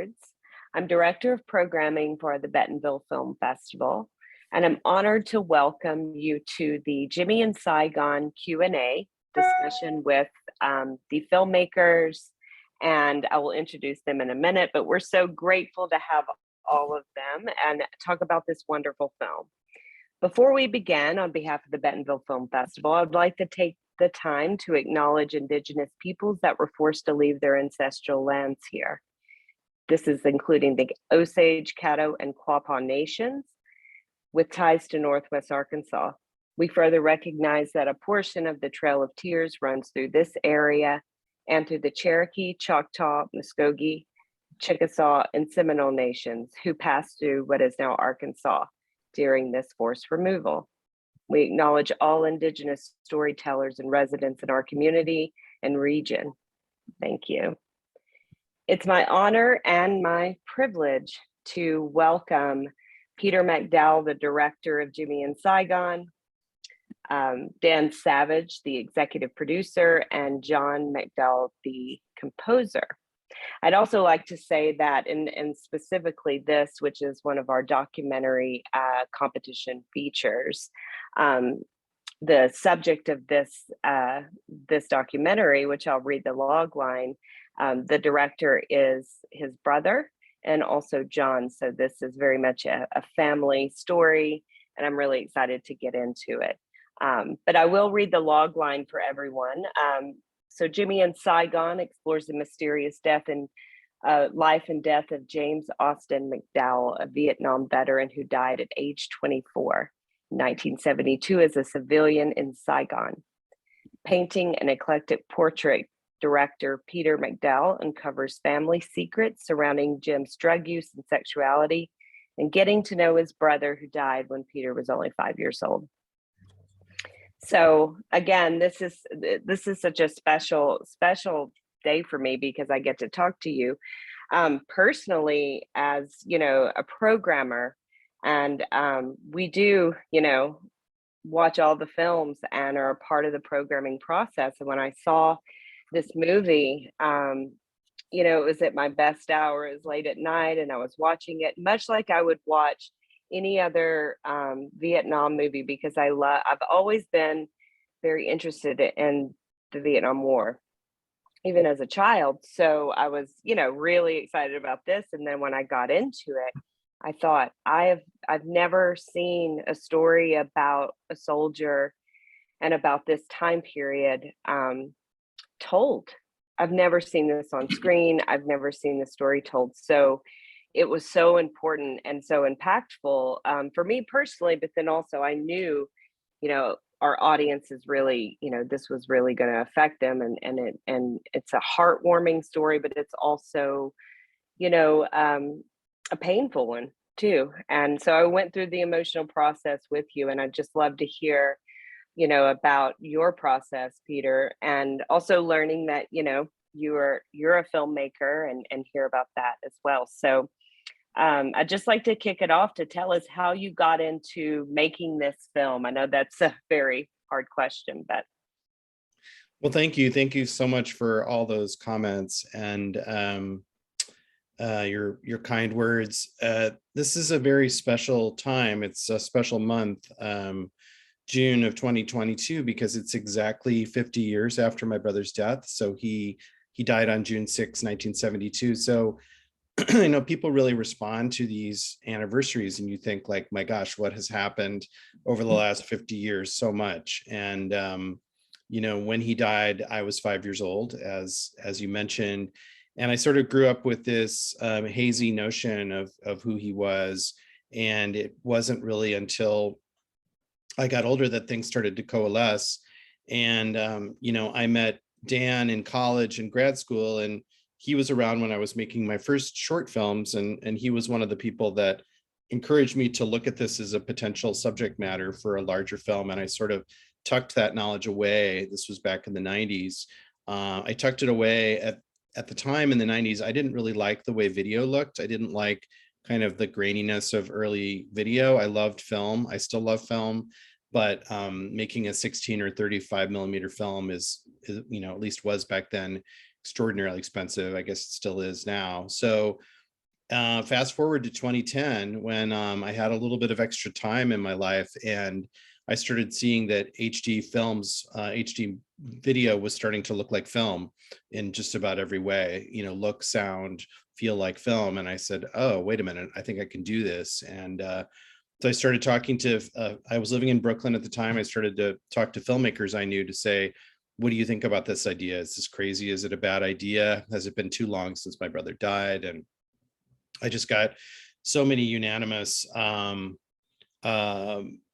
Awards. I'm Director of Programming for the Bentonville Film Festival, and I'm honored to welcome you to the Jimmy and Saigon Q&A discussion with the filmmakers, and I will introduce them in a minute, but we're so grateful to have all of them and talk about this wonderful film. Before we begin, on behalf of the Bentonville Film Festival, I'd like to take the time to acknowledge Indigenous peoples that were forced to leave their ancestral lands here. This is including the Osage, Caddo, and Quapaw nations with ties to Northwest Arkansas. We further recognize that a portion of the Trail of Tears runs through this area and through the Cherokee, Choctaw, Muskogee, Chickasaw, and Seminole nations who passed through what is now Arkansas during this forced removal. We acknowledge all Indigenous storytellers and residents in our community and region. Thank you. It's my honor and my privilege to welcome Peter McDowell, the director of Jimmy and Saigon, Dan Savage, the executive producer, and John McDowell, the composer. I'd also like to say that, and specifically this, which is one of our documentary competition features, the subject of this documentary, which I'll read the log line, the director is his brother and also John. So this is very much a family story, and I'm really excited to get into it. But I will read the log line for everyone. So Jimmy and Saigon explores the mysterious death and life and death of James Austin McDowell, a Vietnam veteran who died at age 24, 1972 as a civilian in Saigon. Painting an eclectic portrait, director Peter McDowell uncovers family secrets surrounding Jim's drug use and sexuality, and getting to know his brother who died when Peter was only 5 years old. So again, this is such a special day for me because I get to talk to you personally as, you know, a programmer, and we do, you know, watch all the films and are a part of the programming process. And when I saw this movie, you know, it was at my best hour. It was late at night, and I was watching it much like I would watch any other Vietnam movie, because I've always been very interested in the Vietnam War, even as a child. So I was, you know, really excited about this. And then when I got into it, I thought, I've never seen a story about a soldier and about this time period told. I've never seen this on screen. I've never seen the story told. So it was so important and so impactful for me personally, but then also I knew, you know, our audience is really, you know, this was really going to affect them, and it's a heartwarming story, but it's also, you know, a painful one too. And so I went through the emotional process with you, and I'd just love to hear, you know, about your process, Peter, and also learning that, you know, you're a filmmaker, and hear about that as well. So I'd just like to kick it off to tell us how you got into making this film. I know that's a very hard question, but. Well, thank you. Thank you so much for all those comments and your kind words. This is a very special time. It's a special month, June of 2022, because it's exactly 50 years after my brother's death. So he died on June 6, 1972. So I know people really respond to these anniversaries, and you think like, my gosh, what has happened over the last 50 years? So much. And, you know, when he died, I was 5 years old, as you mentioned. And I sort of grew up with this hazy notion of who he was. And it wasn't really until I got older that things started to coalesce. And, you know, I met Dan in college and grad school, and he was around when I was making my first short films, and he was one of the people that encouraged me to look at this as a potential subject matter for a larger film. And I sort of tucked that knowledge away. This was back in the 90s. I tucked it away at the time in the 90s. I didn't really like the way video looked. I didn't like kind of the graininess of early video. I loved film. I still love film. But making a 16 or 35 millimeter film is, you know, at least was back then, extraordinarily expensive. I guess it still is now. So Fast forward to 2010 when I had a little bit of extra time in my life, and I started seeing that HD films, HD video was starting to look like film in just about every way, look, sound, feel like film. And I said, oh, wait a minute, I think I can do this. And so I started talking to, I was living in Brooklyn at the time. I started to talk to filmmakers I knew to say, what do you think about this idea? Is this crazy? Is it a bad idea? Has it been too long since my brother died? And I just got so many unanimous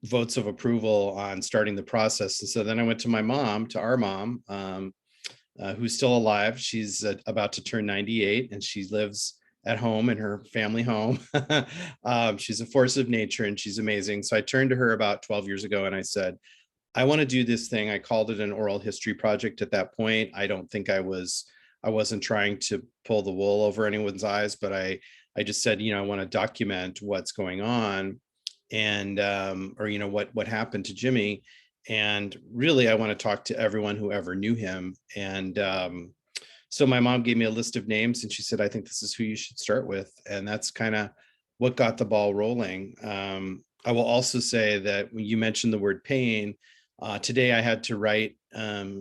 votes of approval on starting the process. And so then I went to my mom, to our mom, who's still alive. She's about to turn 98, and she lives at home in her family home. She's a force of nature and she's amazing. So I turned to her about 12 years ago and I said, I want to do this thing. I called it an oral history project at that point. I don't think I wasn't trying to pull the wool over anyone's eyes, but I just said, I want to document what's going on, and or what happened to Jimmy. And really, I want to talk to everyone who ever knew him. And so my mom gave me a list of names and she said, I think this is who you should start with. And that's kind of what got the ball rolling. I will also say that when you mentioned the word pain, today I had to write, I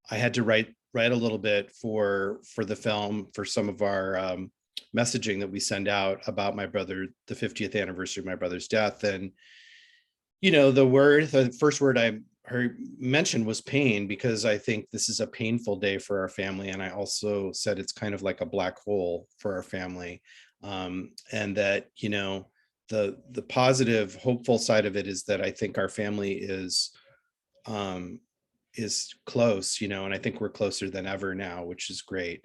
had to write a little bit for the film, for some of our messaging that we send out about my brother, the 50th anniversary of my brother's death. And, the first word I heard mentioned was pain, because I think this is a painful day for our family. And I also said it's kind of like a black hole for our family. And that, the positive, hopeful side of it is that I think our family is close, and I think we're closer than ever now, which is great.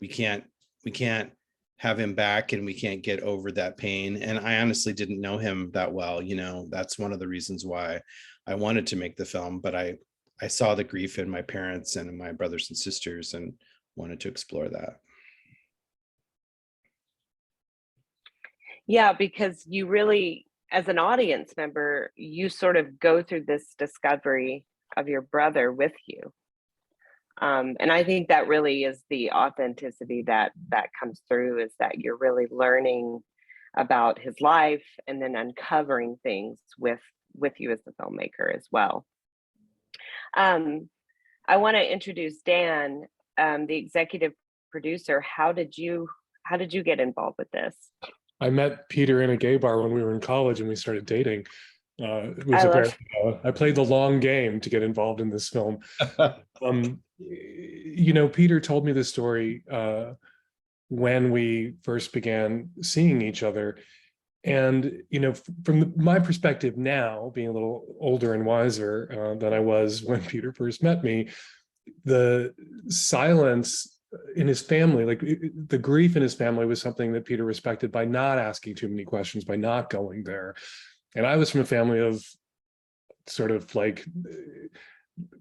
We can't have him back, and we can't get over that pain. And I honestly didn't know him that well. That's one of the reasons why I wanted to make the film, but I saw the grief in my parents and in my brothers and sisters and wanted to explore that. Yeah, because you really, as an audience member, you sort of go through this discovery of your brother with you. And I think that really is the authenticity that comes through, is that you're really learning about his life and then uncovering things with you as the filmmaker as well. I want to introduce Dan, the executive producer. How did you get involved with this? I met Peter in a gay bar when we were in college and we started dating. I played the long game to get involved in this film. Peter told me this story when we first began seeing each other. And, from my perspective now, being a little older and wiser than I was when Peter first met me, the silence in his family, like the grief in his family, was something that Peter respected by not asking too many questions, by not going there. And I was from a family of sort of like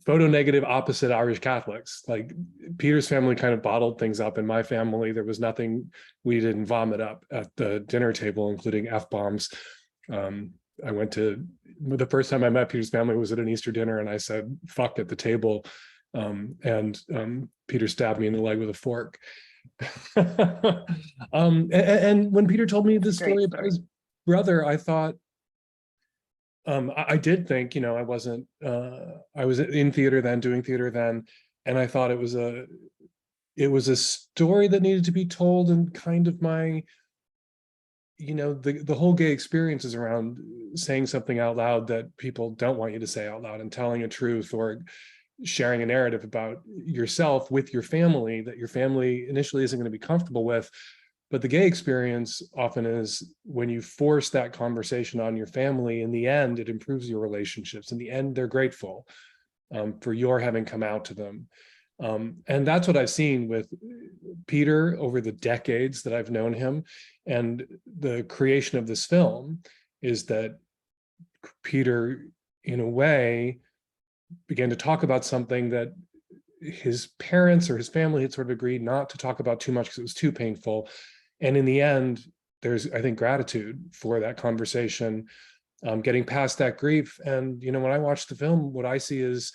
photonegative opposite Irish Catholics. Like Peter's family kind of bottled things up. In my family, there was nothing we didn't vomit up at the dinner table, including F-bombs. I went to, the first time I met Peter's family was at an Easter dinner, and I said, fuck, at the table. And Peter stabbed me in the leg with a fork. And when Peter told me this story about his brother, I thought, I did think, I was in theater then, doing theater then, and I thought it was a story that needed to be told, and kind of my, the whole gay experience is around saying something out loud that people don't want you to say out loud, and telling a truth or sharing a narrative about yourself with your family that your family initially isn't going to be comfortable with. But the gay experience often is, when you force that conversation on your family, in the end, it improves your relationships. In the end, they're grateful for your having come out to them. And that's what I've seen with Peter over the decades that I've known him. And the creation of this film is that Peter, in a way, began to talk about something that his parents or his family had sort of agreed not to talk about too much because it was too painful. And in the end, there's, I think, gratitude for that conversation, getting past that grief. And, when I watch the film, what I see is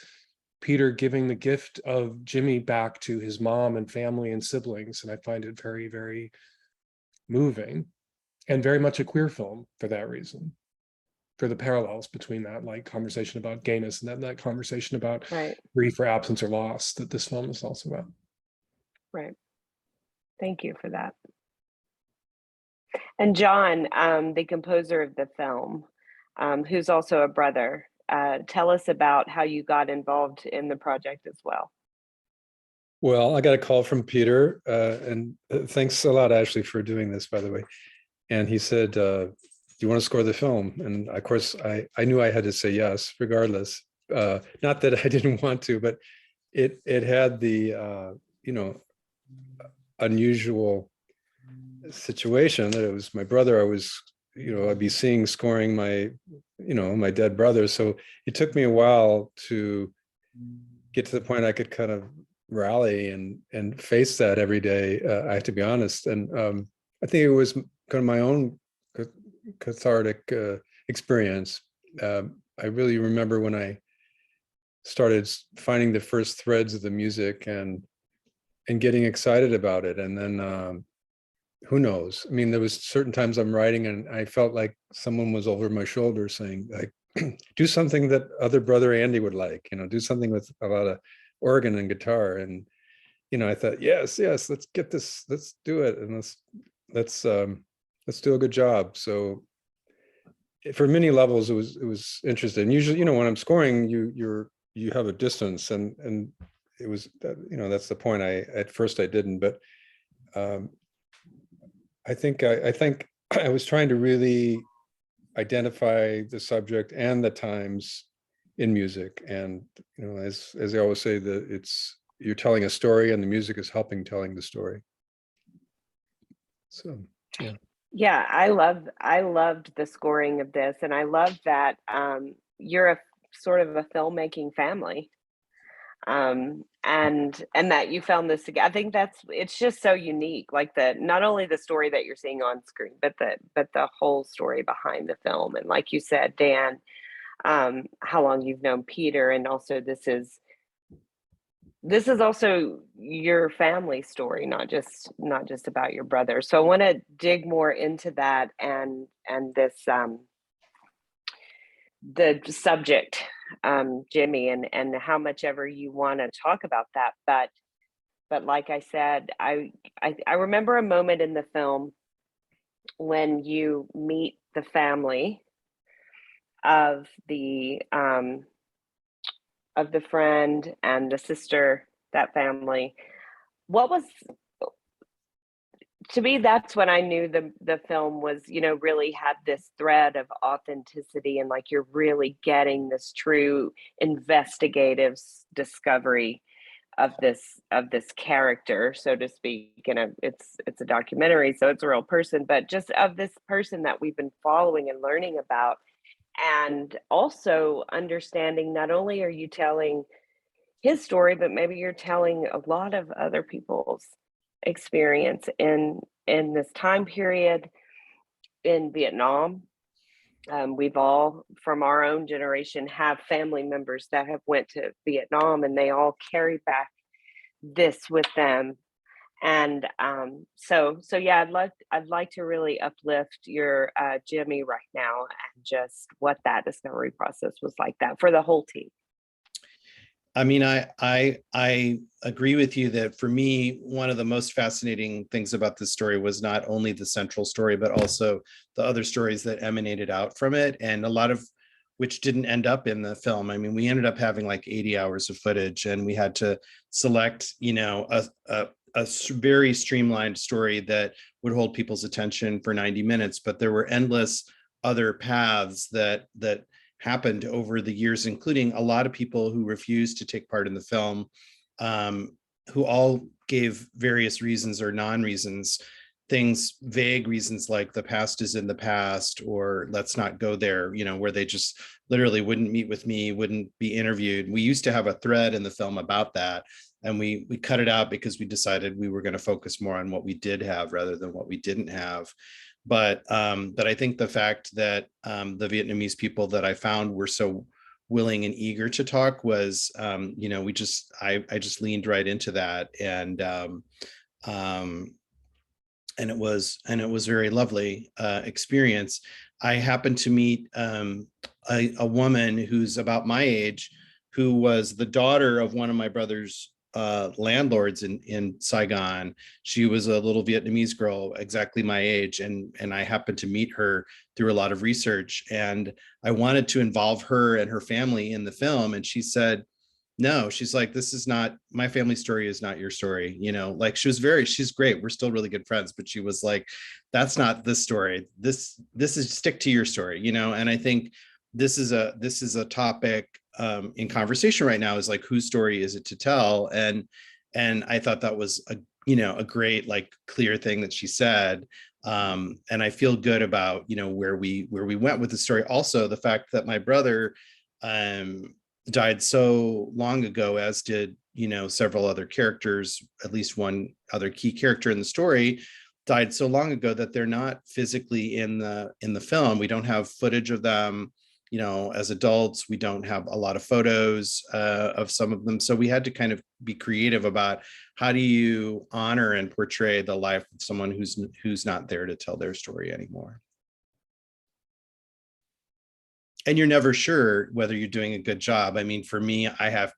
Peter giving the gift of Jimmy back to his mom and family and siblings. And I find it very, very moving, and very much a queer film for that reason, for the parallels between that, like conversation about gayness and that conversation about Right, grief or absence or loss that this film is also about. right. Thank you for that. And John, the composer of the film, who's also a brother, tell us about how you got involved in the project as well. Well, I got a call from Peter, and thanks a lot, Ashley, for doing this, by the way. And he said, "Do you want to score the film?" And of course, I knew I had to say yes, regardless. Not that I didn't want to, but it had the unusual situation that it was my brother. I was, I'd be seeing scoring my, my dead brother. So it took me a while to get to the point I could kind of rally and face that every day. I have to be honest, and I think it was kind of my own cathartic experience. I really remember when I started finding the first threads of the music and getting excited about it, and then who knows? I mean, there was certain times I'm writing and I felt like someone was over my shoulder saying, like, do something that other brother Andy would like, do something with a lot of organ and guitar. And I thought, yes, let's get this, let's do it, and let's do a good job. So for many levels, it was interesting. Usually, when I'm scoring, you have a distance, and it was that's the point. At first I didn't, but I think I was trying to really identify the subject and the times in music, and as I always say, that you're telling a story and the music is helping telling the story. So Yeah, I loved the scoring of this, and I love that you're a sort of a filmmaking family, and that you found this together. I think it's just so unique, like not only the story that you're seeing on screen, but the whole story behind the film. And like you said, Dan, how long you've known Peter, and also this is also your family story, not just about your brother. So I want to dig more into that and this the subject, Jimmy, and how much ever you want to talk about that. But like I said, I remember a moment in the film when you meet the family of the friend and the sister, that family. What was, to me, that's when I knew the film was, really had this thread of authenticity, and like you're really getting this true investigative discovery of this character, so to speak. And it's a documentary, so it's a real person, but just of this person that we've been following and learning about. And also understanding, not only are you telling his story, but maybe you're telling a lot of other people's experience in this time period in Vietnam. We've all, from our own generation, have family members that have went to Vietnam, and they all carry back this with them. And so yeah, I'd like to really uplift your Jimmy right now, and just what that discovery process was like that for the whole team. I mean, I agree with you that for me, one of the most fascinating things about this story was not only the central story, but also the other stories that emanated out from it, and a lot of which didn't end up in the film. I mean, we ended up having like 80 hours of footage, and we had to select, a very streamlined story that would hold people's attention for 90 minutes. But there were endless other paths that happened over the years, including a lot of people who refused to take part in the film, who all gave various reasons or non-reasons, vague reasons like the past is in the past, or let's not go there, where they just literally wouldn't meet with me, wouldn't be interviewed. We used to have a thread in the film about that, and we cut it out because we decided we were going to focus more on what we did have rather than what we didn't have. But I think the fact that the Vietnamese people that I found were so willing and eager to talk was, I just leaned right into that. And and it was very lovely experience. I happened to meet a woman who's about my age, who was the daughter of one of my brother's landlords in Saigon. She was a little Vietnamese girl, exactly my age, and I happened to meet her through a lot of research. And I wanted to involve her and her family in the film, and she said, no. She's like, this is not, my family story is not your story, like she's great, we're still really good friends, but she was like, that's not the story, this is, stick to your story, and I think this is a topic in conversation right now, is like, whose story is it to tell? And I thought that was a great, like, clear thing that she said. And I feel good about where we went with the story. Also, the fact that my brother died so long ago, as did several other characters, at least one other key character in the story died so long ago that they're not physically in the film. We don't have footage of them as adults. We don't have a lot of photos of some of them, so we had to kind of be creative about how do you honor and portray the life of someone who's not there to tell their story anymore. And you're never sure whether you're doing a good job. I mean, for me, I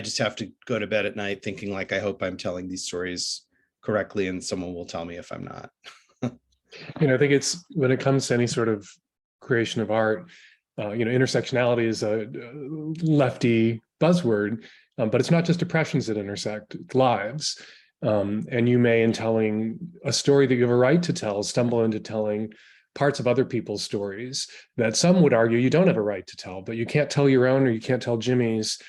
just have to go to bed at night thinking, like, I hope I'm telling these stories correctly, and someone will tell me if I'm not. I think it's, when it comes to any sort of creation of art, intersectionality is a lefty buzzword, but it's not just impressions that intersect, it's lives. And you may, in telling a story that you have a right to tell, stumble into telling parts of other people's stories that some would argue you don't have a right to tell, but you can't tell your own, or you can't tell Jimmy's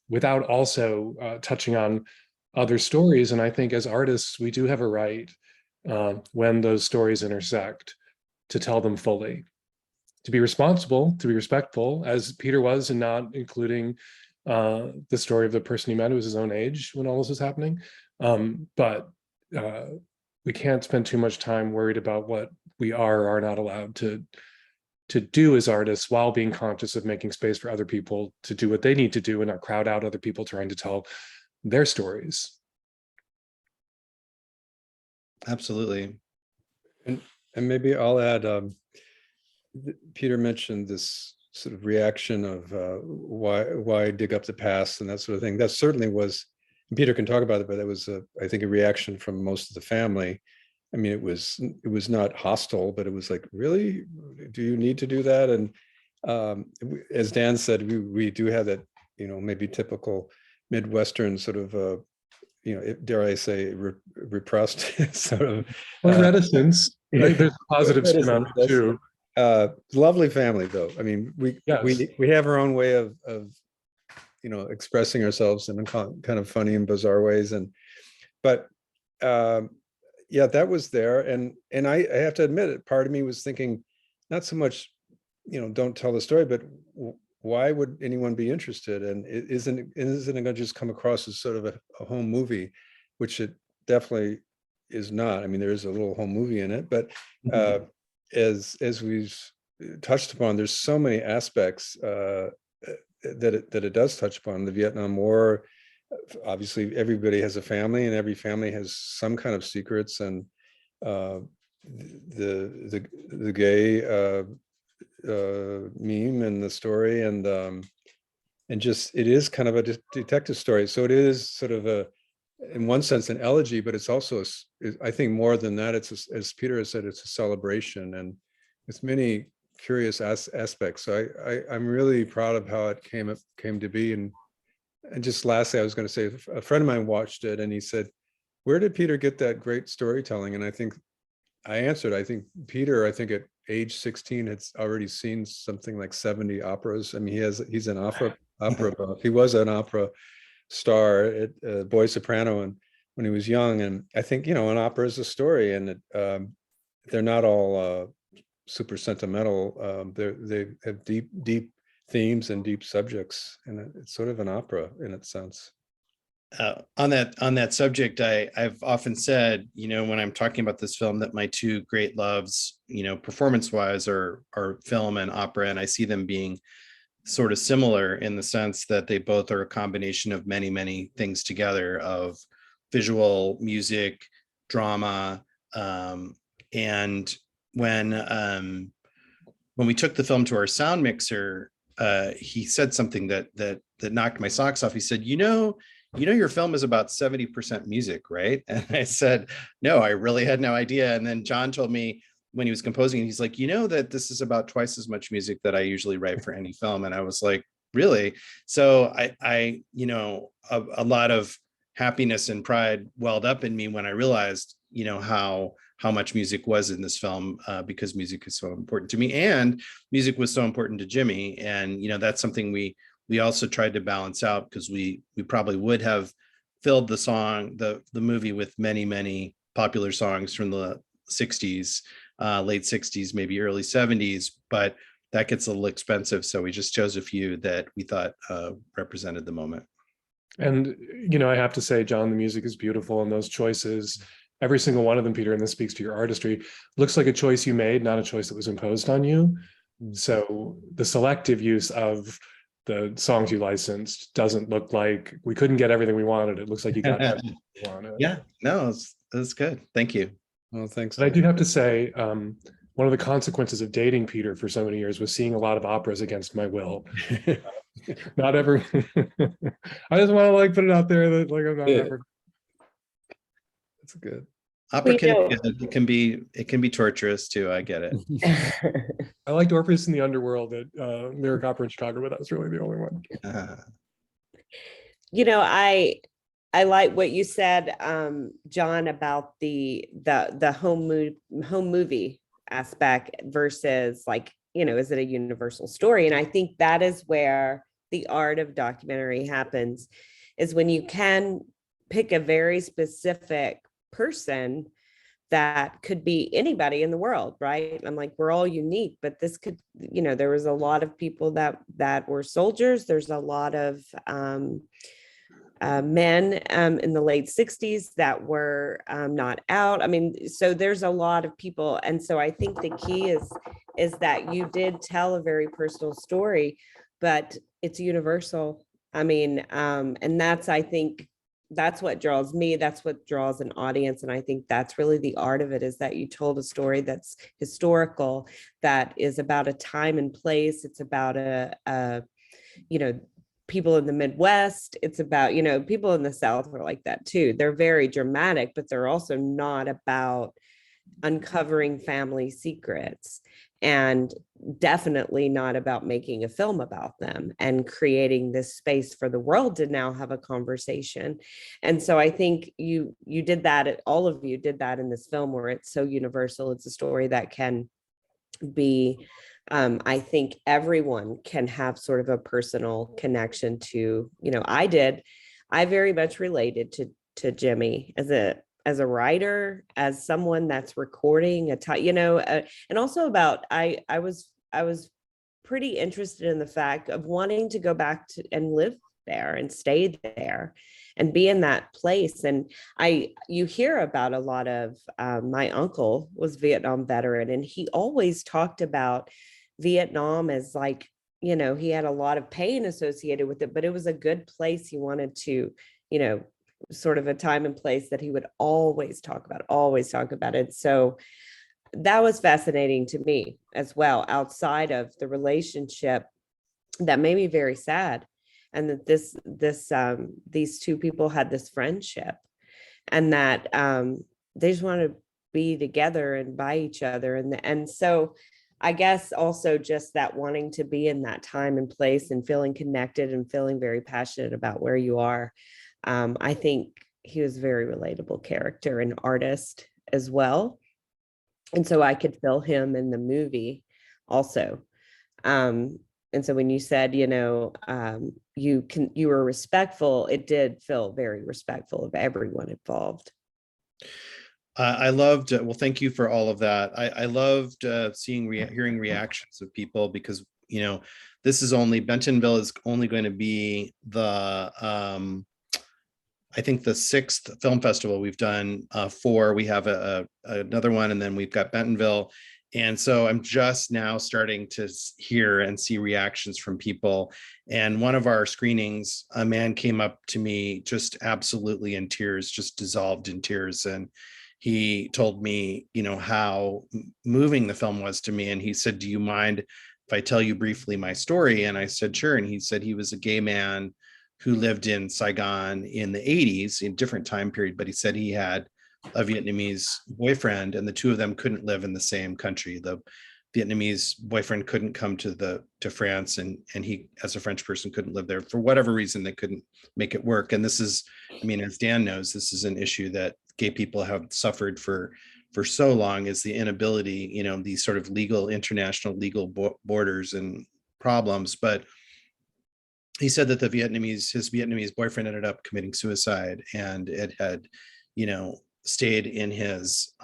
without also touching on other stories. And I think as artists, we do have a right, when those stories intersect, to tell them fully, to be responsible, to be respectful, as Peter was, and not including the story of the person he met who was his own age when all this was happening. But we can't spend too much time worried about what we are or are not allowed to do as artists, while being conscious of making space for other people to do what they need to do and not crowd out other people trying to tell their stories. Absolutely. And maybe I'll add, Peter mentioned this sort of reaction of why dig up the past and that sort of thing. That certainly was, and Peter can talk about it, but that was, I think, a reaction from most of the family. I mean, it was not hostile, but it was like, really, do you need to do that? And as Dan said, we do have that, maybe typical Midwestern sort of, dare I say, repressed sort of reticence. Right? There's a positive spin on it too. Lovely family, though. I mean, we have our own way of expressing ourselves in kind of funny and bizarre ways, but yeah, that was there, and I have to admit it. Part of me was thinking, not so much, don't tell the story, but why would anyone be interested? And isn't it going to just come across as sort of a home movie, which it definitely is not. I mean, there is a little home movie in it, but as we've touched upon, there's so many aspects that it does touch upon. The Vietnam War, obviously everybody has a family, and every family has some kind of secrets, and the gay meme in the story, and just, it is kind of a detective story. So it is sort of in one sense, an elegy, but it's also, I think, more than that. It's as Peter has said, it's a celebration, and with many curious aspects. So I'm really proud of how it came to be. And just lastly, I was going to say, a friend of mine watched it, and he said, "Where did Peter get that great storytelling?" And I answered, I think Peter, at age 16, had already seen something like 70 operas. I mean, he's an opera buff. He was an opera star at boy soprano, and when he was young. And I think, an opera is a story, and they're not all super sentimental. They have deep themes and deep subjects, and it's sort of an opera in its sense. On that subject, I've often said, when I'm talking about this film, that my two great loves, performance-wise, are film and opera, and I see them being sort of similar in the sense that they both are a combination of many, many things together, of visual, music, drama, And when we took the film to our sound mixer, he said something that knocked my socks off. He said, your film is about 70% music, right? And I said, no, I really had no idea. And then John told me when he was composing, he's like, that this is about twice as much music that I usually write for any film. And I was like, really? So I a lot of happiness and pride welled up in me when I realized, how much music was in this film, because music is so important to me, and music was so important to Jimmy. And that's something we also tried to balance out, because we probably would have filled the movie with many popular songs from the 60s, late 60s, maybe early 70s, but that gets a little expensive. So we just chose a few that we thought represented the moment. And, I have to say, John, the music is beautiful, and those choices, every single one of them, Peter, and this speaks to your artistry, looks like a choice you made, not a choice that was imposed on you. So the selective use of the songs you licensed doesn't look like we couldn't get everything we wanted. It looks like you got everything you wanted. Yeah, no, it's good. Thank you. Well, thanks. But I do have to say, one of the consequences of dating Peter for so many years was seeing a lot of operas against my will. Not ever. I just want to put it out there that I'm not ever. That's good. Opera it can be torturous too. I get it. I liked Orpheus in the Underworld at Lyric Opera in Chicago, but that was really the only one. I like what you said, John, about the home movie aspect versus is it a universal story? And I think that is where the art of documentary happens, is when you can pick a very specific person that could be anybody in the world, right? I'm like, we're all unique, but this could, there was a lot of people that were soldiers. There's a lot of men in the late 60s that were not out. I mean, so there's a lot of people. And so I think the key is that you did tell a very personal story, but it's universal. I mean, and I think that's what draws me. That's what draws an audience. And I think that's really the art of it, is that you told a story that's historical, that is about a time and place. It's about people in the Midwest. It's about, people in the South are like that too. They're very dramatic, but they're also not about uncovering family secrets, and definitely not about making a film about them and creating this space for the world to now have a conversation. And so I think you did that, all of you did that in this film, where it's so universal. It's a story that can be, I think everyone can have sort of a personal connection to, I very much related to Jimmy as a writer, as someone that's recording and also about, I was pretty interested in the fact of wanting to go back to and live there and stay there and be in that place. And you hear about a lot of, my uncle was Vietnam veteran, and he always talked about Vietnam as he had a lot of pain associated with it, but it was a good place. He wanted to, sort of a time and place that he would always talk about it. So that was fascinating to me as well, outside of the relationship that made me very sad. And that these two people had this friendship, and that they just want to be together and by each other. And so I guess also just that wanting to be in that time and place and feeling connected and feeling very passionate about where you are. I think he was a very relatable character and artist as well. And so I could feel him in the movie also. And so when you said, you were respectful, it did feel very respectful of everyone involved. I loved, well, thank you for all of that. I loved hearing reactions of people, because, this is Bentonville is only going to be the, I think the 6th film festival we've done. 4, we have another one, and then we've got Bentonville. And so I'm just now starting to hear and see reactions from people. And one of our screenings, a man came up to me just absolutely in tears, just dissolved in tears. And he told me, how moving the film was to me. And he said, do you mind if I tell you briefly my story? And I said, sure. And he said he was a gay man who lived in Saigon in the 80s, in a different time period, but he said he had a Vietnamese boyfriend, and the two of them couldn't live in the same country. The Vietnamese boyfriend couldn't come to France, and he, as a French person, couldn't live there for whatever reason. They couldn't make it work. And this is, as Dan knows, this is an issue that gay people have suffered for so long, is the inability, these sort of international legal borders and problems. But he said that his Vietnamese boyfriend ended up committing suicide, and it had, stayed in his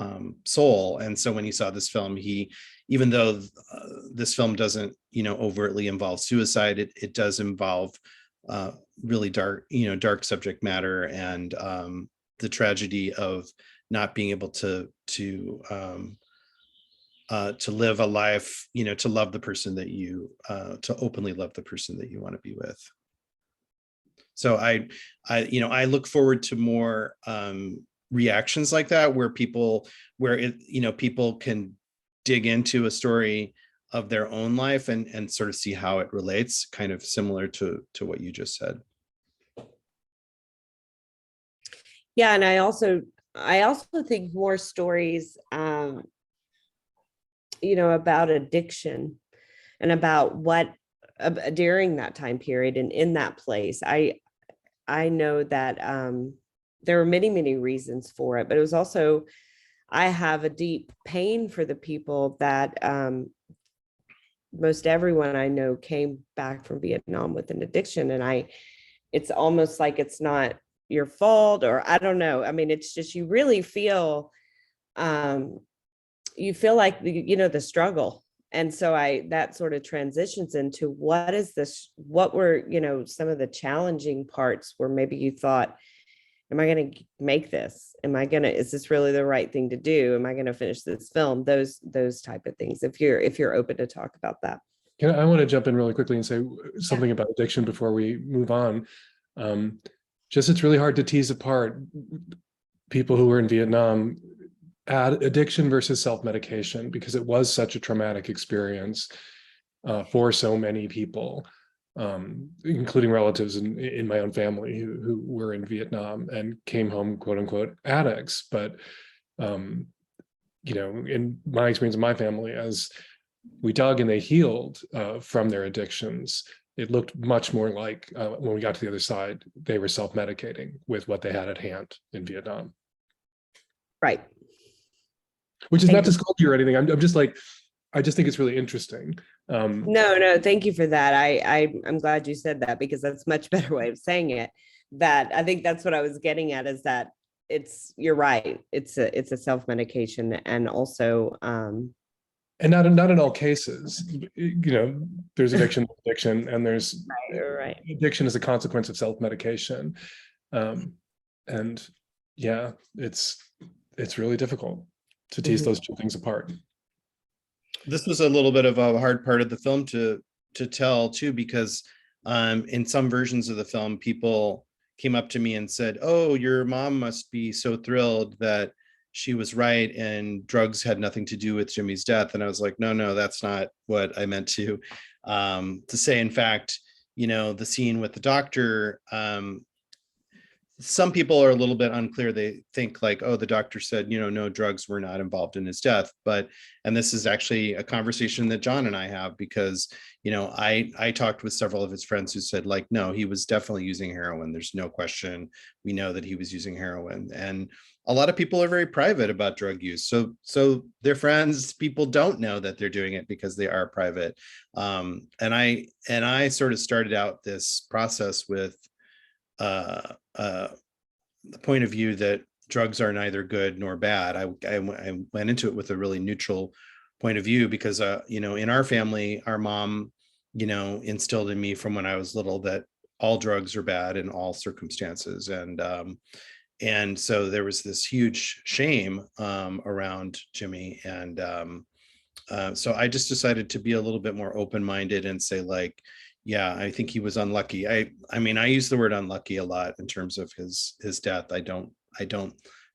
soul. And so when he saw this film, even though this film doesn't, overtly involve suicide, it does involve really dark subject matter, and the tragedy of not being able to live a life, to love the person that to openly love the person that you want to be with. So I look forward to more reactions like that, where people can dig into a story of their own life and sort of see how it relates, kind of similar to what you just said. Yeah, and I also think more stories, about addiction and about what during that time period and in that place. I know that there were many, many reasons for it, but it was also, I have a deep pain for the people that most everyone I know came back from Vietnam with an addiction. And it's almost like it's not your fault, or I don't know. It's just, you really feel, you feel like the struggle. And so that sort of transitions into what were, some of the challenging parts where maybe you thought, am I going to make this? Is this really the right thing to do? Am I going to finish this film? Those type of things, if you're open to talk about that. I want to jump in really quickly and say something about addiction before we move on. It's really hard to tease apart people who were in Vietnam, addiction versus self-medication, because it was such a traumatic experience for so many people, including relatives in my own family who were in Vietnam and came home, quote unquote, addicts. But, in my experience in my family, as we dug and they healed from their addictions, it looked much more like when we got to the other side, they were self-medicating with what they had at hand in Vietnam. Right. Which is not to scold you or anything. I'm just like, I just think it's really interesting. No, thank you for that. I'm glad you said that, because that's a much better way of saying it. That I think that's what I was getting at, is that you're right. It's a self-medication, and also and not in all cases, there's addiction, and there's right. Addiction is a consequence of self-medication. And yeah, it's really difficult to tease those two things apart. This was a little bit of a hard part of the film to tell too, because in some versions of the film, people came up to me and said, "Oh, your mom must be so thrilled that she was right and drugs had nothing to do with Jimmy's death." And I was like, no, that's not what I meant to say. In fact, the scene with the doctor, some people are a little bit unclear. They think like, oh, the doctor said, no, drugs were not involved in his death. And this is actually a conversation that John and I have, because, I talked with several of his friends who said like, no, he was definitely using heroin. There's no question. We know that he was using heroin. And a lot of people are very private about drug use. So their friends, people don't know that they're doing it because they are private. And I sort of started out this process with, the point of view that drugs are neither good nor bad. I went into it with a really neutral point of view, because in our family, our mom instilled in me from when I was little that all drugs are bad in all circumstances, and so there was this huge shame around Jimmy, and so I just decided to be a little bit more open-minded and say like, yeah, I think he was unlucky. I use the word unlucky a lot in terms of his death. I don't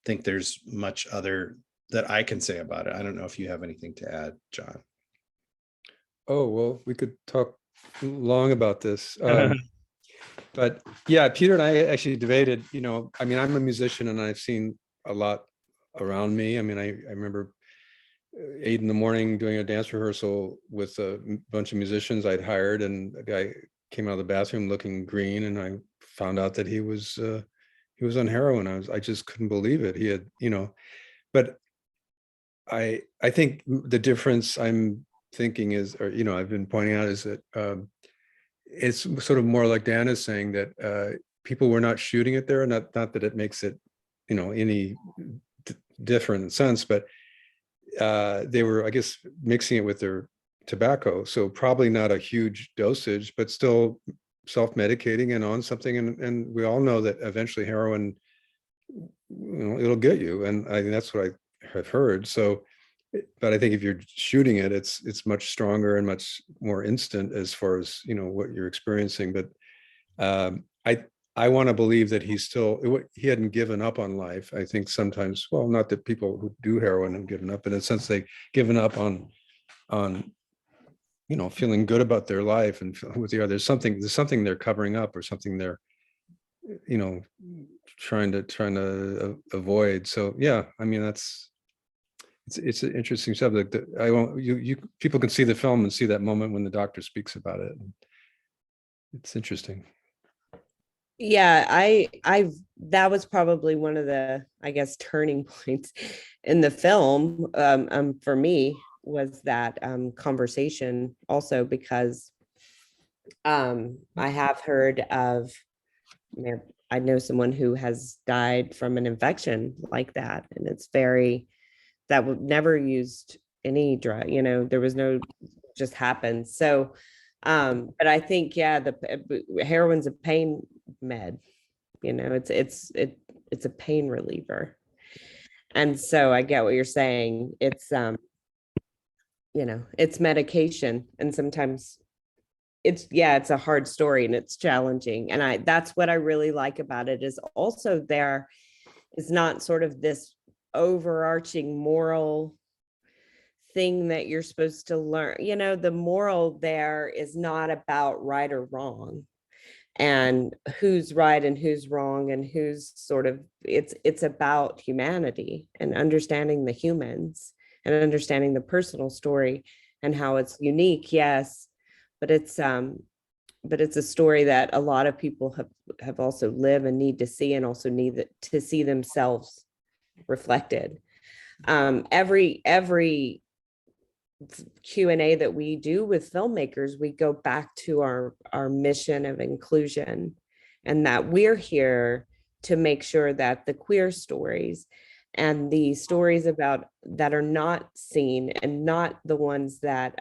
think there's much other that I can say about it. I don't know if you have anything to add, John. Oh, well, we could talk long about this. But yeah, Peter and I actually debated, I mean, I'm a musician and I've seen a lot around me. I mean, I remember 8 in the morning doing a dance rehearsal with a bunch of musicians I'd hired, and a guy came out of the bathroom looking green, and I found out that he was on heroin. I just couldn't believe it. He had, but I think the difference I'm thinking is, or I've been pointing out, is that it's sort of more like Dan is saying, that people were not shooting it there. Not that it makes it, any different sense, but they were, I guess, mixing it with their tobacco. So probably not a huge dosage, but still self-medicating and on something. And we all know that eventually heroin, it'll get you. And I think that's what I have heard. So, but I think if you're shooting it, it's much stronger and much more instant as far as, what you're experiencing. But I want to believe that he hadn't given up on life. I think sometimes, well, not that people who do heroin have given up, but in a sense they've given up on feeling good about their life and with the other. There's something they're covering up, or something they're, trying to avoid. So yeah, I mean, it's an interesting subject. That I won't, people can see the film and see that moment when the doctor speaks about it. It's interesting. Yeah, that was probably one of the, I guess, turning points in the film, for me, was that conversation also, because I have heard of, I know someone who has died from an infection like that, and it's that would never used any drug, there was no, just happened. So but I think, yeah, the heroin's a pain med, it's a pain reliever. And so I get what you're saying. It's it's medication, and sometimes it's a hard story and it's challenging. And that's what I really like about it, is also there is not sort of this overarching moral thing that you're supposed to learn. The moral there is not about right or wrong, and who's right and who's wrong, and who's sort of, it's about humanity and understanding the humans and understanding the personal story and how it's unique. Yes, but it's a story that a lot of people have also live and need to see, and also need to see themselves reflected. Every Q&A that we do with filmmakers, we go back to our mission of inclusion, and that we're here to make sure that the queer stories and the stories about that are not seen, and not the ones that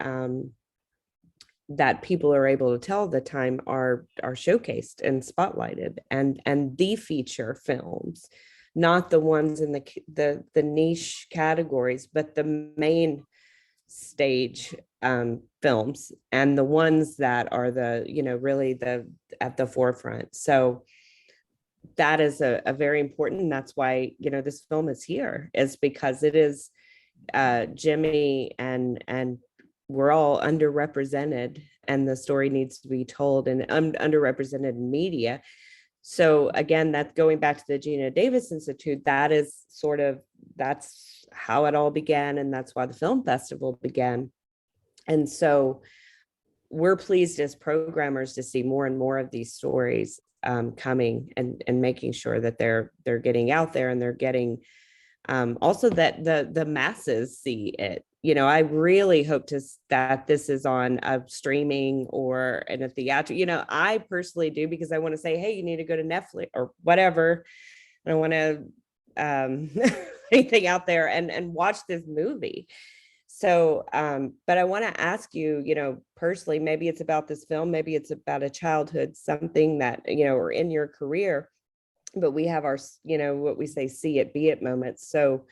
that people are able to tell at the time, are showcased and spotlighted, and the feature films, not the ones in the niche categories, but the main stage films, and the ones that are the, really at the forefront. So that is a very important, and that's why, this film is here, is because it is Jimmy, and we're all underrepresented, and the story needs to be told, and underrepresented in media. So again, that's going back to the Gina Davis Institute. That's how it all began, and that's why the film festival began. And so we're pleased as programmers to see more and more of these stories coming, and making sure that they're getting out there, and they're getting also that the masses see it. I really hope that this is on a streaming or in a theater. I personally do, because I want to say, hey, you need to go to Netflix or whatever. I don't want to anything out there and watch this movie. So but I want to ask you, personally, maybe it's about this film, maybe it's about a childhood, something that, or in your career, but we have our, what we say, see it, be it moments. So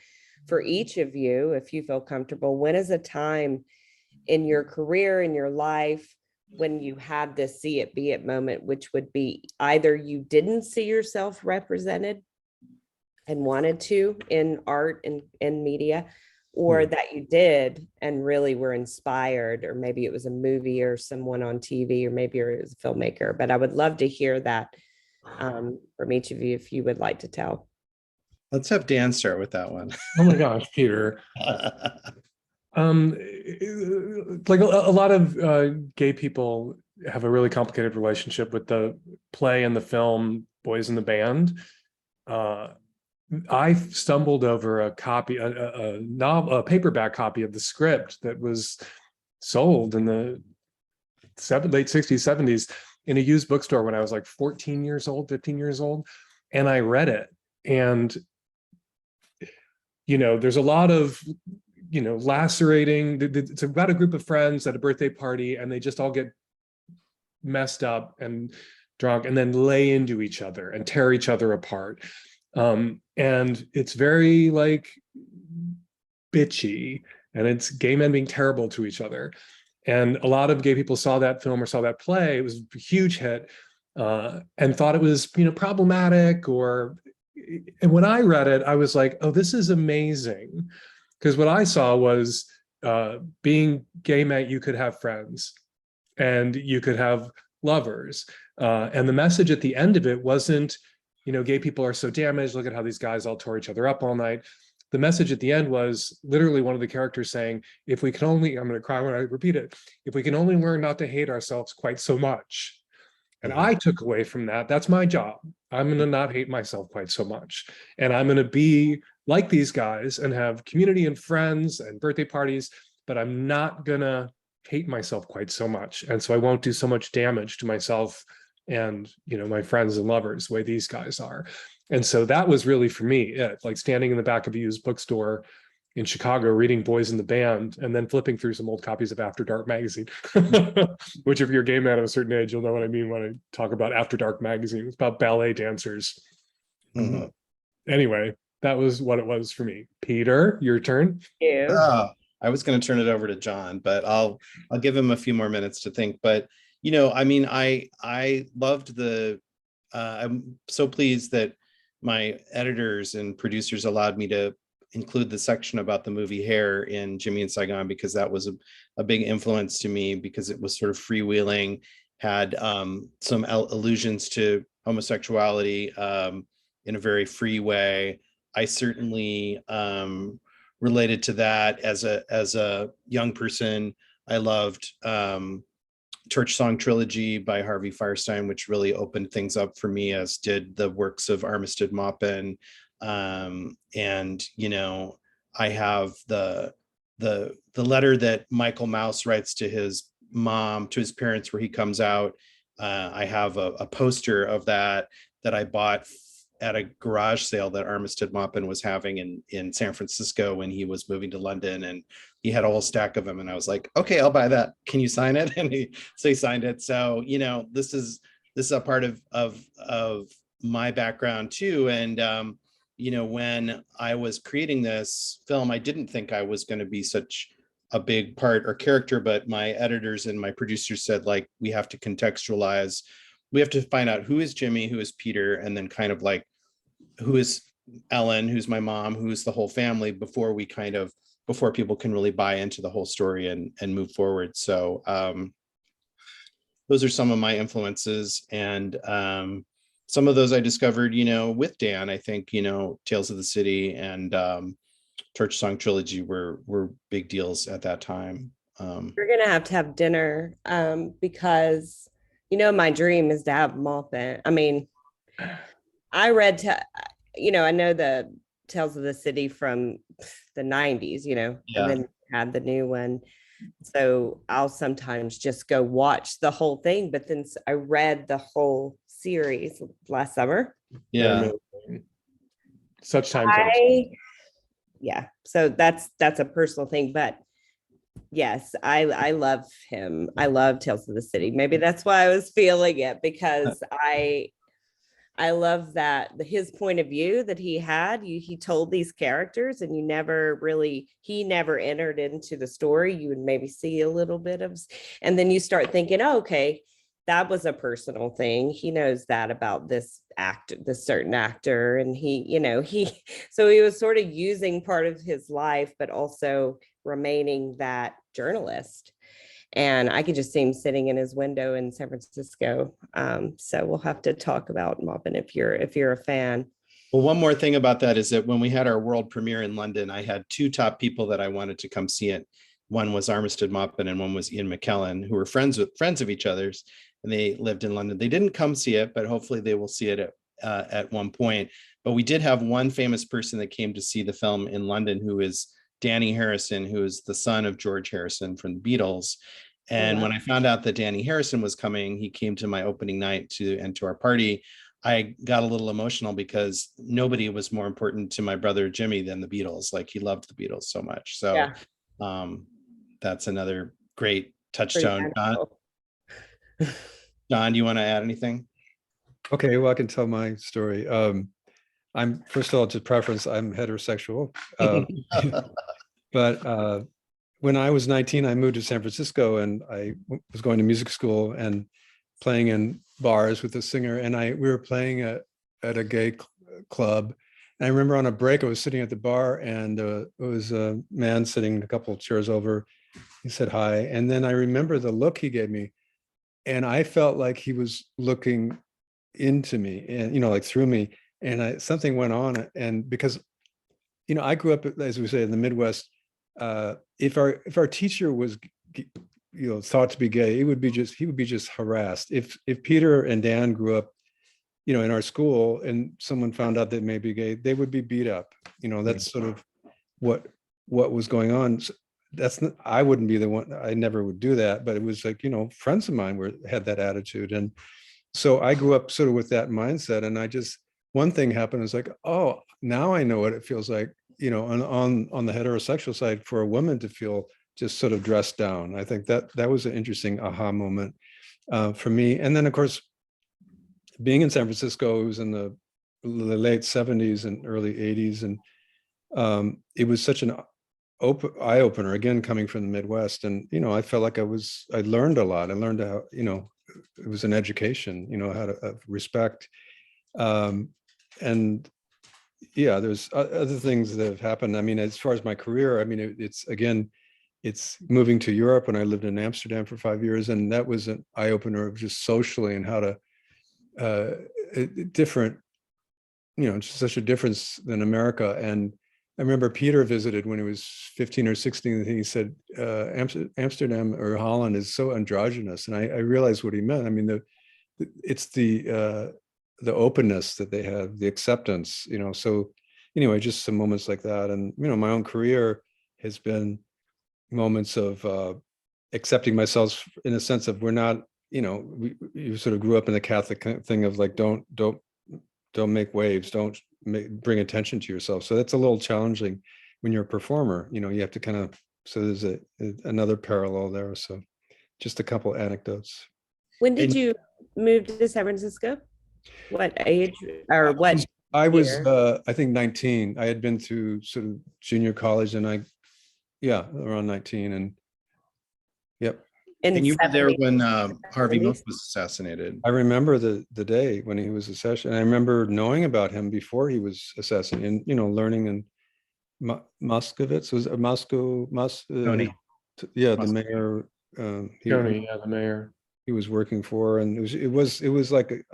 for each of you, if you feel comfortable, when is a time in your career, in your life, when you had this see it, be it moment, which would be either you didn't see yourself represented and wanted to in art and media, or that you did and really were inspired, or maybe it was a movie or someone on TV, or maybe it was a filmmaker. But I would love to hear that from each of you if you would like to tell. Let's have Dan start with that one. Oh my gosh, Peter. Like a lot of gay people have a really complicated relationship with the play and the film Boys in the Band. I stumbled over a copy, a novel, a paperback copy of the script that was sold in the late 60s, 70s in a used bookstore when I was like 14 years old, 15 years old. And I read it. And, you know, there's a lot of, you know, lacerating. It's about a group of friends at a birthday party, and they just all get messed up and drunk and then lay into each other and tear each other apart. And it's very like bitchy, and it's gay men being terrible to each other. And a lot of gay people saw that film or saw that play. It was a huge hit, and thought it was, you know, problematic. And when I read it, I was like, oh, this is amazing. Because what I saw was being gay meant you could have friends and you could have lovers. And the message at the end of it wasn't, you know, gay people are so damaged. Look at how these guys all tore each other up all night. The message at the end was literally one of the characters saying, if we can only, I'm going to cry when I repeat it, if we can only learn not to hate ourselves quite so much. And I took away from that, that's my job. I'm going to not hate myself quite so much. And I'm going to be like these guys and have community and friends and birthday parties, but I'm not going to hate myself quite so much. And so I won't do so much damage to myself and, you know, my friends and lovers the way these guys are. And so that was really for me it, like standing in the back of a used bookstore in Chicago, reading Boys in the Band, and then flipping through some old copies of After Dark magazine, which if you're a gay man of a certain age, you'll know what I mean when I talk about After Dark magazine. It's about ballet dancers. Anyway, that was what it was for me. Peter, your turn. I was going to turn it over to John, but I'll give him a few more minutes to think. But, you know, I mean, I loved I'm so pleased that my editors and producers allowed me to include the section about the movie Hair in Jimmy and Saigon, because that was a big influence to me, because it was sort of freewheeling, had some allusions to homosexuality in a very free way. I certainly related to that as a young person. I loved Church Song Trilogy by Harvey Fierstein, which really opened things up for me, as did the works of Armistead Maupin. And, you know, I have the letter that Michael Mouse writes to his mom, to his parents, where he comes out. I have a poster of that I bought at a garage sale that Armistead Maupin was having in San Francisco when he was moving to London, and he had a whole stack of them. And I was like, okay, I'll buy that. Can you sign it? And he signed it. So, you know, this is a part of my background too. And, you know, when I was creating this film, I didn't think I was going to be such a big part or character, but my editors and my producers said, like, we have to contextualize. We have to find out who is Jimmy, who is Peter, and then kind of like, who is Ellen, who's my mom, who's the whole family, before people can really buy into the whole story and move forward. So those are some of my influences. And some of those I discovered, you know, with Dan. I think, you know, Tales of the City and Church Song Trilogy were big deals at that time. We're going to have dinner because, you know, my dream is to have Maupin. I mean, I read, you know, I know the Tales of the City from the 90s, you know, Yeah. and then had the new one. So I'll sometimes just go watch the whole thing. But then I read the whole series last summer. Yeah. Such time capsule. Yeah. So that's a personal thing. But yes, I love him. I love Tales of the City. Maybe that's why I was feeling it, because I love that his point of view that he had. He told these characters, and he never entered into the story. You would maybe see a little bit of, and then you start thinking, oh, okay, that was a personal thing. He knows that about this certain actor. And so he was sort of using part of his life, but also remaining that journalist. And I could just see him sitting in his window in San Francisco. So we'll have to talk about Maupin if you're a fan. Well, one more thing about that is that when we had our world premiere in London, I had two top people that I wanted to come see it. One was Armistead Maupin and one was Ian McKellen, who were friends of each other's, and they lived in London. They didn't come see it, but hopefully they will see it at one point. But we did have one famous person that came to see the film in London, who is Danny Harrison, who is the son of George Harrison from the Beatles. And when I found out that Danny Harrison was coming, he came to my opening night to our party. I got a little emotional because nobody was more important to my brother Jimmy than the Beatles. Like, he loved the Beatles so much. So yeah. That's another great touchstone. Don, do you want to add anything? Okay, well, I can tell my story. I'm, first of all, to preference, I'm heterosexual. But when I was 19, I moved to San Francisco, and I was going to music school and playing in bars with a singer. And we were playing at a gay club. And I remember on a break, I was sitting at the bar, and it was a man sitting a couple of chairs over. He said hi. And then I remember the look he gave me. And I felt like he was looking into me and, like through me. And something went on. And because, I grew up, as we say, in the Midwest. If our teacher was, thought to be gay, he would be just harassed. If Peter and Dan grew up, in our school, and someone found out that may be gay, they would be beat up. That's sort of what was going on. So I wouldn't be the one. I never would do that. But it was like, friends of mine had that attitude, and so I grew up sort of with that mindset. And one thing happened. It's like, oh, now I know what it feels like. On the heterosexual side, for a woman to feel just sort of dressed down. I think that was an interesting aha moment for me. And then, of course, being in San Francisco, it was in the late 70s and early 80s. And it was such an eye opener, again, coming from the Midwest. And, I felt like I learned a lot. I learned how, it was an education, how to respect. And yeah, there's other things that have happened. I mean, as far as my career, I mean, it's moving to Europe, and I lived in Amsterdam for 5 years, and that was an eye opener of just socially and how to different, just such a difference than America. And I remember Peter visited when he was 15 or 16, and he said, Amsterdam or Holland is so androgynous. And I realized what he meant. I mean, it's the openness that they have, the acceptance, so anyway, just some moments like that. And, my own career has been moments of accepting myself in a sense of we're not, you sort of grew up in the Catholic thing of like, don't make waves, don't bring attention to yourself. So that's a little challenging when you're a performer, you have to kind of, so there's another parallel there. So just a couple anecdotes. When did you move to San Francisco? What age or what? I was I think 19. I had been through sort of junior college, and around 19. And yep. And you were there when Harvey Milk was assassinated. I remember the day when he was assassinated. I remember knowing about him before he was assassinated, and learning in Moscowitz, was it Moscow, Tony. The mayor, Tony, the mayor he was working for. And it was like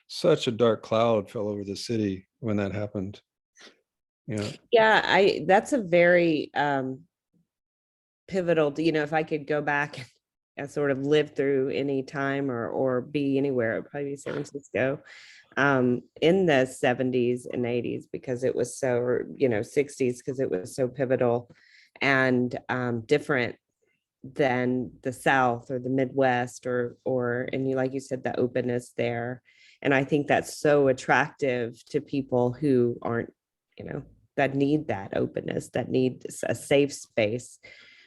such a dark cloud fell over the city when that happened. That's a very pivotal, if I could go back and sort of live through any time or be anywhere, it'd probably be San Francisco in the 70s and 80s, because it was so, 60s, because it was so pivotal and different than the South or the Midwest or like you said, the openness there. And I think that's so attractive to people who aren't, that need that openness, that need a safe space.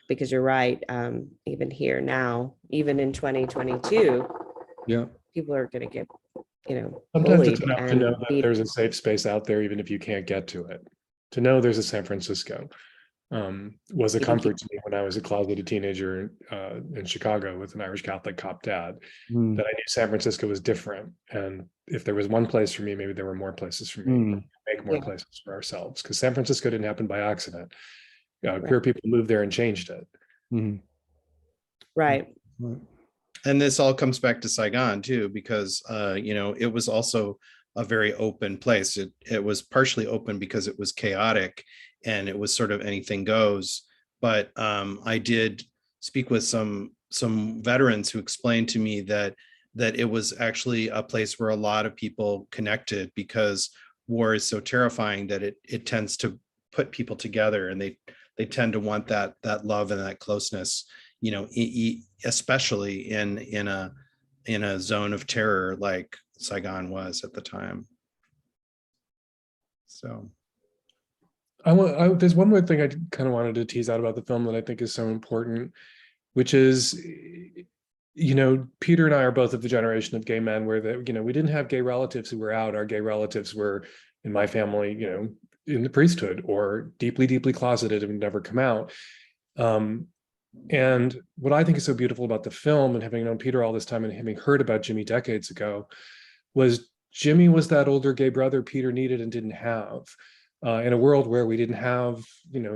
Because you're right, even here now, even in 2022, people are going to get, sometimes it's enough to know that there's a safe space out there, even if you can't get to it. To know there's a San Francisco was a comfort to me when I was a closeted teenager in Chicago with an Irish Catholic cop dad, Mm, that I knew San Francisco was different. And if there was one place for me, maybe there were more places for me. mm, Make more Yeah. places for ourselves, because San Francisco didn't happen by accident. Right. Queer people moved there and changed it. mm, Right. right. And this all comes back to Saigon too, because it was also a very open place. It was partially open because it was chaotic and it was sort of anything goes. But I did speak with some veterans who explained to me that it was actually a place where a lot of people connected, because war is so terrifying that it tends to put people together, and they tend to want that love and that closeness, especially in a zone of terror like Saigon was at the time. So There's one more thing I kind of wanted to tease out about the film that I think is so important, which is, Peter and I are both of the generation of gay men where we didn't have gay relatives who were out. Our gay relatives were, in my family, in the priesthood or deeply, deeply closeted and would never come out. And what I think is so beautiful about the film, and having known Peter all this time and having heard about Jimmy decades ago, was Jimmy was that older gay brother Peter needed and didn't have. In a world where we didn't have,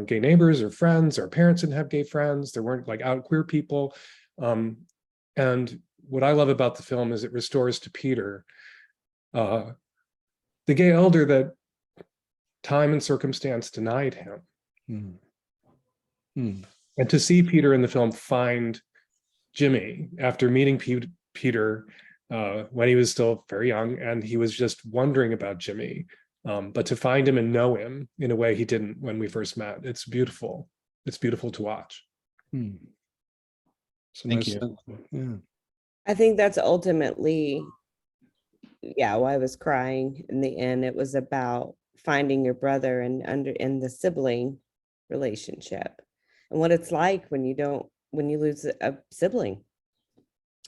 gay neighbors or friends, our parents didn't have gay friends, there weren't like out queer people. And what I love about the film is it restores to Peter the gay elder that time and circumstance denied him. Mm, mm, And to see Peter in the film find Jimmy after meeting Peter when he was still very young, and he was just wondering about Jimmy, but to find him and know him in a way he didn't when we first met, it's beautiful. It's beautiful to watch. mm. So Thank nice. you. Yeah. I think that's ultimately, why I was crying in the end. It was about finding your brother and in the sibling relationship, and what it's like when you lose a sibling,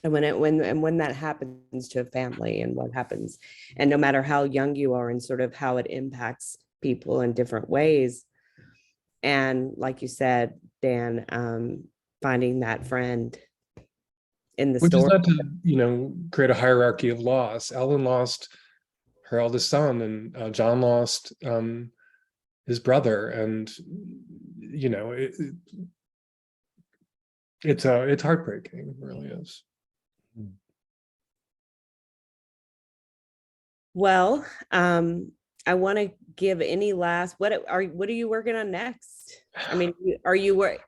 and when that happens to a family, and what happens, and no matter how young you are, and sort of how it impacts people in different ways. And like you said, Dan, finding that friend in the Which is story. not to, create a hierarchy of loss. Ellen lost her eldest son, and John lost his brother, and it's heartbreaking. It really is. Well, I want to give any last, what are you working on next? I mean, are you going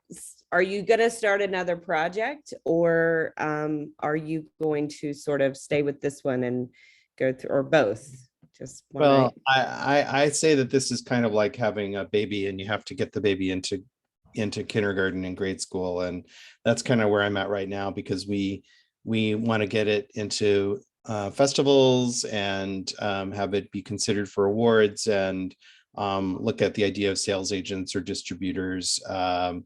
to start another project, or are you going to sort of stay with this one and go through, or both? Just wondering. Well, I say that this is kind of like having a baby, and you have to get the baby into kindergarten and grade school, and that's kind of where I'm at right now, because we want to get it into festivals and have it be considered for awards, and look at the idea of sales agents or distributors. So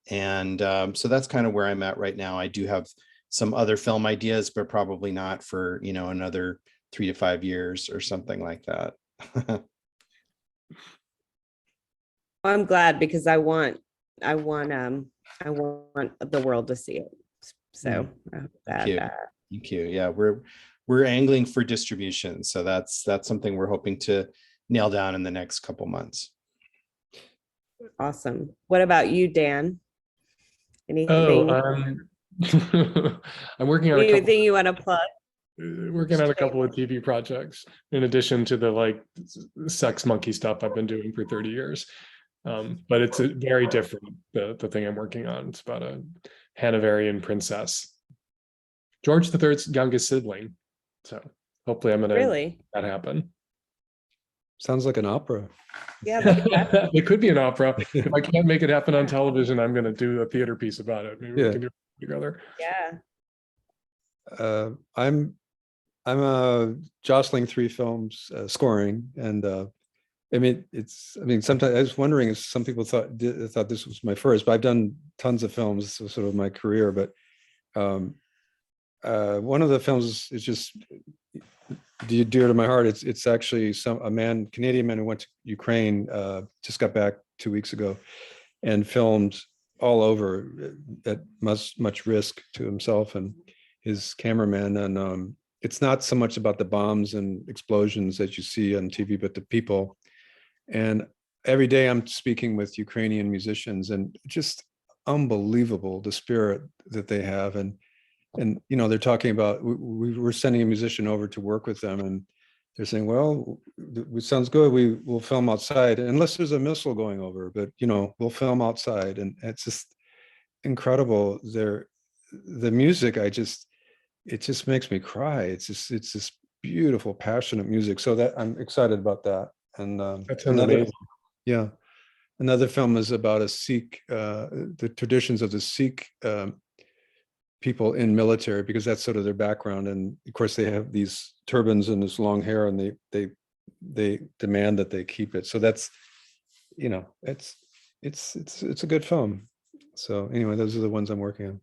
that's kind of where I'm at right now. I do have some other film ideas, but probably not for, another 3 to 5 years or something like that. I'm glad, because I want the world to see it. So I hope Thank you. that, Thank you. Yeah, we're angling for distribution, so that's something we're hoping to nail down in the next couple months. awesome. What about you, Dan? Oh, Anything? I'm working on a couple. Anything you want to plug? Working on a couple of TV projects in addition to the sex monkey stuff I've been doing for 30 years. But it's very different, the thing I'm working on. It's about a Hanoverian princess, George III's youngest sibling. So hopefully I'm gonna Really? make that happen. Sounds like an opera. Yeah. It could be an opera. If I can't make it happen on television, I'm gonna do a theater piece about it. Maybe we can do it together. Yeah. I'm jostling 3 films, scoring, and sometimes I was wondering if some people thought this was my first, but I've done tons of films. This was sort of my career, but one of the films is just dear to my heart. It's actually Canadian man who went to Ukraine, just got back 2 weeks ago, and filmed all over at much risk to himself and his cameraman. And it's not so much about the bombs and explosions that you see on TV, but the people. And every day I'm speaking with Ukrainian musicians, and just unbelievable the spirit that they have. And you know, they're talking about, we were sending a musician over to work with them, and they're saying, well, it sounds good, we'll film outside unless there's a missile going over, but you know, we'll film outside. And it's just incredible. The music, it just makes me cry. It's just beautiful, passionate music. So that I'm excited about that. And That sounds amazing. yeah, another film is about a Sikh, the traditions of the Sikh people in military, because that's sort of their background. And of course they have these turbans and this long hair, and they demand that they keep it. So that's, you know, it's a good film. So anyway, those are the ones I'm working on.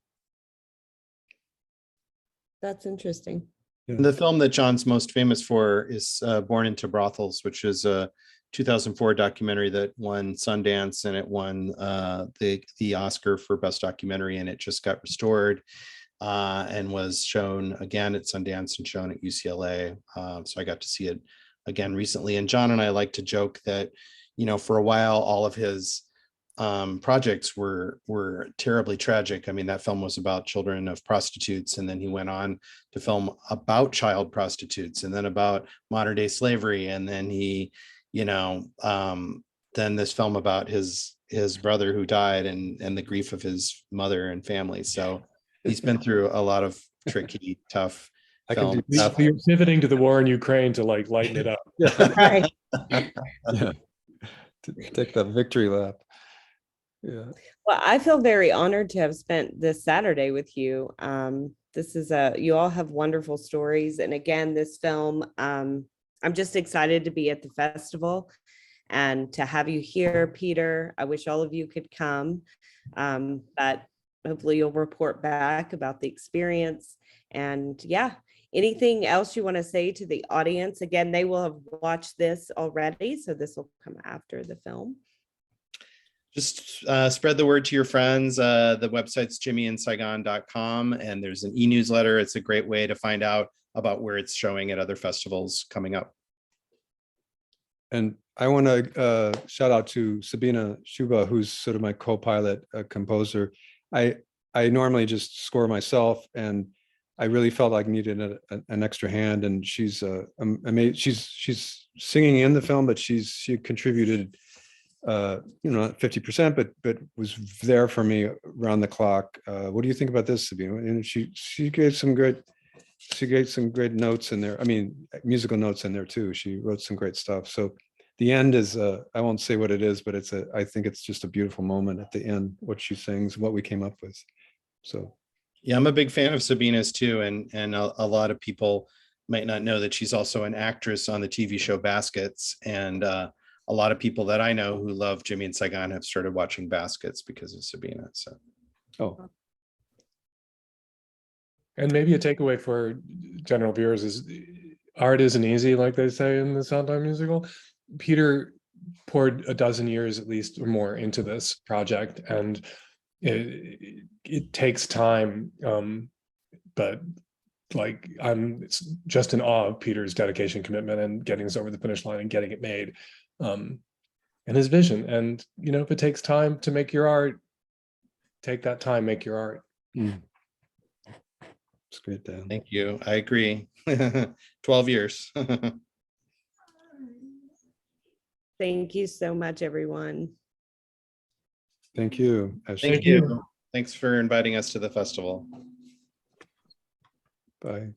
That's interesting. Yeah. The film that John's most famous for is Born into Brothels, which is a 2004 documentary that won Sundance, and it won the Oscar for Best Documentary, and it just got restored and was shown again at Sundance and shown at UCLA. So I got to see it again recently. And John and I like to joke that, you know, for a while, all of his projects were terribly tragic. I mean, that film was about children of prostitutes, and then he went on to film about child prostitutes, and then about modern day slavery, and then he, you know, then this film about his brother who died, and the grief of his mother and family. So he's been through a lot of tricky, tough films. So you're pivoting to the war in Ukraine to like lighten it up. Yeah. Right. Yeah. To take that victory lap. Yeah. Well, I feel very honored to have spent this Saturday with you. This is you all have wonderful stories. And again, this film, I'm just excited to be at the festival and to have you here, Peter. I wish all of you could come, but hopefully you'll report back about the experience. And yeah, anything else you want to say to the audience? Again, they will have watched this already, so this will come after the film. Just spread the word to your friends. The website's jimmyandsaigon.com, and there's an e-newsletter. It's a great way to find out about where it's showing at other festivals coming up. And I want to shout out to Sabina Shuba, who's sort of my co-pilot composer. I normally just score myself, and I really felt like needed an extra hand. And she's amazing. She's singing in the film, but she contributed, you know, not 50%, but was there for me around the clock. What do you think about this, Sabina? And she gave some great notes in there. I mean, musical notes in there too. She wrote some great stuff. So the end is, I won't say what it is, but I think it's just a beautiful moment at the end, what she sings, what we came up with. So. Yeah, I'm a big fan of Sabina's too. And a lot of people might not know that she's also an actress on the TV show Baskets. And a lot of people that I know who love Jimmy and Saigon have started watching Baskets because of Sabina. So. Oh. And maybe a takeaway for general viewers is art isn't easy, like they say in the Sondheim musical. Peter poured a dozen years at least or more into this project, and it takes time. But like, I'm just in awe of Peter's dedication, commitment, and getting this over the finish line and getting it made, and his vision. And, you know, if it takes time to make your art, take that time, make your art. Mm. It's great, Dan. Thank you. I agree. 12 years. Thank you so much, everyone. Thank you. Ashley. Thank you. Thanks for inviting us to the festival. Bye.